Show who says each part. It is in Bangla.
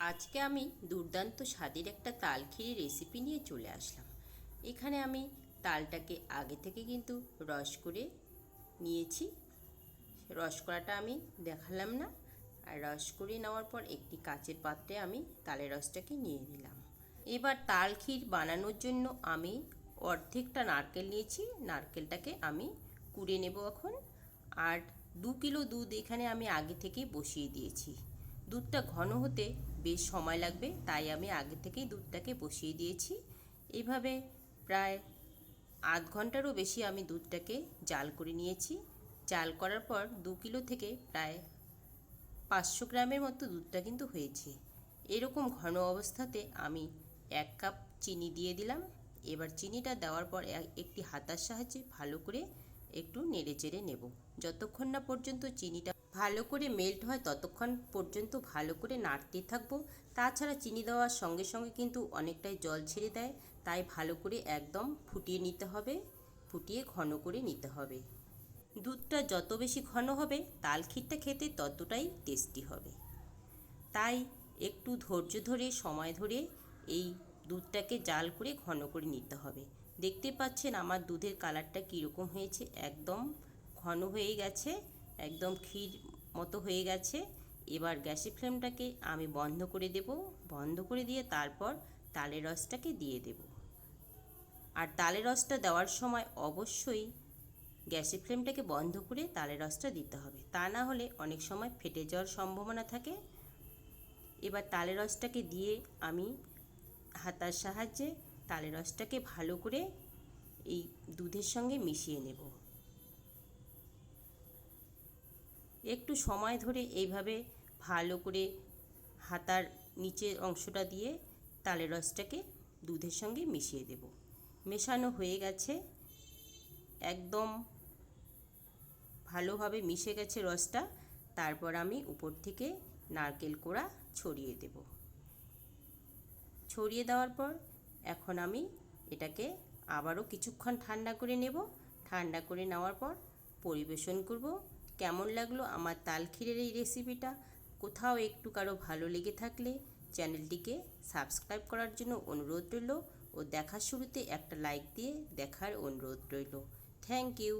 Speaker 1: আজকে আমি দুর্দান্ত স্বাদের একটা তাল খিরি রেসিপি নিয়ে চলে আসলাম। এখানে আমি তালটাকে আগে থেকে কিন্তু রস করে নিয়েছি। রস করাটা আমি দেখালাম না। আর রস করে নেওয়ার পর একটি কাচের পাত্রে আমি তালের রসটাকে নিয়ে নিলাম। এবার তাল ক্ষীর বানানোর জন্য আমি অর্ধেকটা নারকেল নিয়েছি। নারকেলটাকে আমি কুড়ে নেব এখন। আর 2 কিলো দুধ এখানে আমি আগে থেকেই বসিয়ে দিয়েছি। দুধটা ঘন হতে বেশ সময় লাগবে, তাই আমি আগে থেকেই দুধটাকে বসিয়ে দিয়েছি। এইভাবে প্রায় আধ ঘন্টারও বেশি আমি দুধটাকে জাল করে নিয়েছি। জাল করার পর 2 কিলো থেকে প্রায় 500 গ্রামের মতো দুধটা কিন্তু হয়েছে। এরকম ঘন অবস্থাতে আমি 1 কাপ চিনি দিয়ে দিলাম। এবার চিনিটা দেওয়ার পর একটি হাতার সাহায্যে ভালো করে একটু নেড়ে চেড়ে নেব। যতক্ষণ না পর্যন্ত চিনিটা ভালো করে মেল্ট হয় ততক্ষণ পর্যন্ত ভালো করে নাড়তে থাকবো। তাছাড়া চিনি দেওয়ার সঙ্গে সঙ্গে কিন্তু অনেকটাই জল ছেড়ে দেয়, তাই ভালো করে একদম ফুটিয়ে নিতে হবে, ফুটিয়ে ঘন করে নিতে হবে। দুধটা যত বেশি ঘন হবে তাল ক্ষীরটা খেতে ততটাই টেস্টি হবে। তাই একটু ধৈর্য ধরে সময় ধরে এই দুধটাকে জাল করে ঘন করে নিতে হবে। দেখতে পাচ্ছেন আমার দুধের কালারটা কীরকম হয়েছে, একদম ঘন হয়ে গেছে, একদম ক্ষীর মতো হয়ে গেছে। এবার গ্যাসের ফ্লেমটাকে আমি বন্ধ করে দেব। বন্ধ করে দিয়ে তারপর তালের রসটাকে দিয়ে দেব। আর তালের রসটা দেওয়ার সময় অবশ্যই গ্যাসের ফ্লেমটাকে বন্ধ করে তালের রসটা দিতে হবে, তা না হলে অনেক সময় ফেটে যাওয়ার সম্ভাবনা থাকে। এবার তালের রসটাকে দিয়ে আমি হাতার সাহায্যে তালের রসটাকে ভালো করে এই দুধের সঙ্গে মিশিয়ে নেব। একটু সময় ধরে এইভাবে ভালো করে হাতার নিচের অংশটা দিয়ে তালের রসটাকে দুধের সঙ্গে মিশিয়ে দেব। মেশানো হয়ে গেছে, একদম ভালোভাবে মিশে গেছে রসটা। তারপর আমি উপর থেকে নারকেল কোড়া ছড়িয়ে দেব। ছড়িয়ে দেওয়ার পর এখন আমি এটাকে আবারও কিছুক্ষণ ঠান্ডা করে নেব। ঠান্ডা করে নেওয়ার পর পরিবেশন করব। কেমন লাগলো আমার তাল ক্ষীরের এই রেসিপিটা? কোথাও একটু কারো ভালো লেগে থাকলে চ্যানেলটিকে সাবস্ক্রাইব করার জন্য অনুরোধ রইল ও দেখার শুরুতে একটা লাইক দিয়ে দেখার অনুরোধ রইল। Thank you.